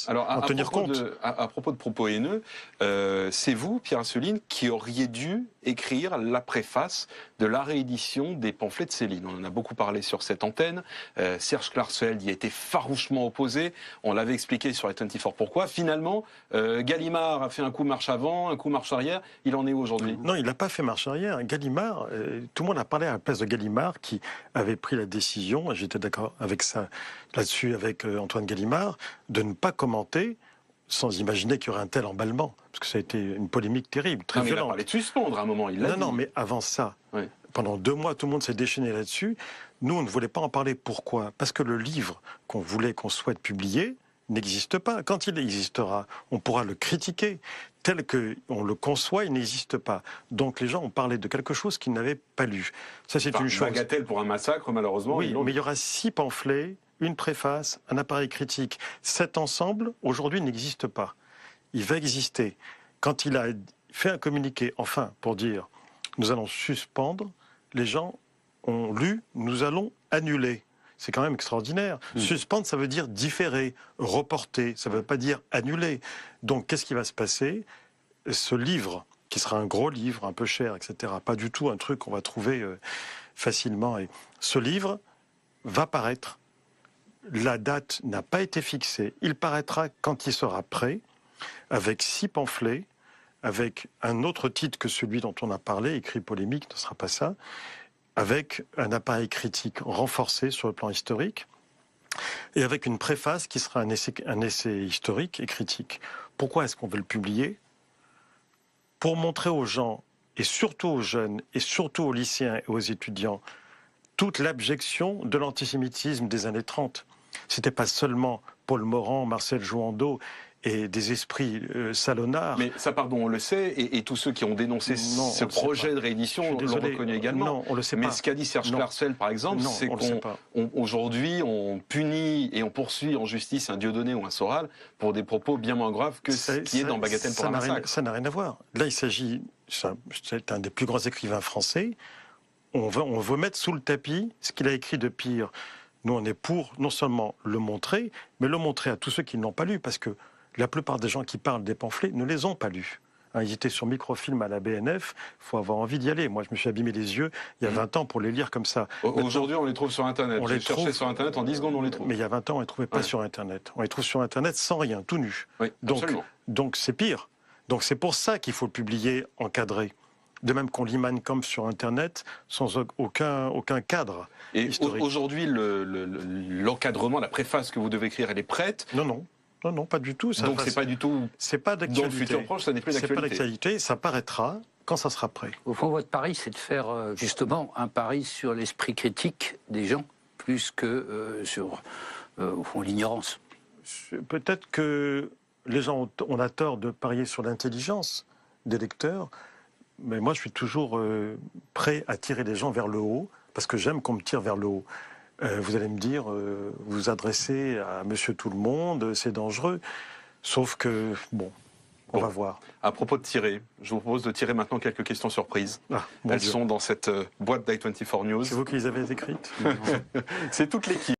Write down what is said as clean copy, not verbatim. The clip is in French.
Alors, en tenir compte. À propos de propos haineux, c'est vous, Pierre Assouline, qui auriez dû écrire la préface de la réédition des pamphlets de Céline. On en a beaucoup parlé sur cette antenne. Serge Klarsfeld y a été farouchement opposé. On l'avait expliqué sur les 24 pourquoi. Finalement, Gallimard a fait un coup marche avant, un coup marche arrière. Il en est où aujourd'hui? Non, il n'a pas fait marche arrière. Gallimard, tout le monde a parlé à la place de Gallimard qui avait pris la décision, et j'étais d'accord avec ça là-dessus avec Antoine Gallimard, de ne pas commenter sans imaginer qu'il y aurait un tel emballement. Parce que ça a été une polémique terrible, très violente. Il a parlé de suspendre à un moment, il l'a dit. Non, mais avant ça, oui. Pendant 2 mois, tout le monde s'est déchaîné là-dessus. Nous, on ne voulait pas en parler. Pourquoi? Parce que le livre qu'on souhaite publier n'existe pas. Quand il existera, on pourra le critiquer. Tel qu'on le conçoit, il n'existe pas. Donc les gens ont parlé de quelque chose qu'ils n'avaient pas lu. Ça, c'est une chose. Bagatelle pour un massacre, malheureusement. Oui, mais il y aura 6 pamphlets, une préface, un appareil critique. Cet ensemble, aujourd'hui, n'existe pas. Il va exister. Quand il a fait un communiqué, enfin, pour dire « nous allons suspendre », les gens ont lu « nous allons annuler ». C'est quand même extraordinaire. Suspendre, ça veut dire différer, reporter, ça ne veut pas dire annuler. Donc, qu'est-ce qui va se passer? Ce livre, qui sera un gros livre, un peu cher, etc., pas du tout un truc qu'on va trouver facilement. Et ce livre va paraître. La date n'a pas été fixée. Il paraîtra quand il sera prêt, avec 6 pamphlets, avec un autre titre que celui dont on a parlé, écrit polémique, ne sera pas ça, avec un appareil critique renforcé sur le plan historique, et avec une préface qui sera un essai historique et critique. Pourquoi est-ce qu'on veut le publier? Pour montrer aux gens, et surtout aux jeunes, et surtout aux lycéens et aux étudiants, toute l'abjection de l'antisémitisme des années 30. C'était pas seulement Paul Morand, Marcel Jouandeau et des esprits salonnards. Mais ça, pardon, on le sait, et tous ceux qui ont dénoncé ce projet de réédition l'ont reconnu également. Non, on le sait mais pas. Ce qu'a dit Serge Klarsfeld, par exemple, c'est qu'aujourd'hui, on punit et on poursuit en justice un Dieudonné ou un Soral pour des propos bien moins graves que ce qui est dans Bagatelle pour un massacre. Ça n'a rien à voir. Là, il s'agit, c'est un des plus grands écrivains français, on veut mettre sous le tapis ce qu'il a écrit de pire. Nous, on est pour non seulement le montrer, mais le montrer à tous ceux qui ne l'ont pas lu, parce que la plupart des gens qui parlent des pamphlets ne les ont pas lus. Ils étaient sur microfilm à la BNF, il faut avoir envie d'y aller. Moi, je me suis abîmé les yeux il y a 20 ans pour les lire comme ça. Aujourd'hui, on les trouve sur Internet. On les cherche sur Internet, en 10 secondes, on les trouve. Mais il y a 20 ans, on ne les trouvait pas sur Internet. On les trouve sur Internet sans rien, tout nu. Oui, donc c'est pire. Donc c'est pour ça qu'il faut le publier encadré. De même qu'on lit Mein Kampf sur Internet sans aucun cadre. Et aujourd'hui, l'encadrement, la préface que vous devez écrire, elle est prête? Non, pas du tout. Donc c'est pas du tout. C'est pas d'actualité. Dans le futur proche, ça n'est plus d'actualité. C'est pas d'actualité. Ça paraîtra quand ça sera prêt. Au fond, votre pari, c'est de faire justement un pari sur l'esprit critique des gens, plus que sur au fond l'ignorance. Peut-être que les gens ont la tort de parier sur l'intelligence des lecteurs, mais moi, je suis toujours prêt à tirer les gens vers le haut, parce que j'aime qu'on me tire vers le haut. Vous allez me dire, vous vous adressez à Monsieur Tout-le-Monde, c'est dangereux. Sauf que, on va voir. À propos de tirer, je vous propose de tirer maintenant quelques questions surprises. Elles sont dans cette boîte d'i24 News. C'est vous qui les avez écrites? C'est toute l'équipe.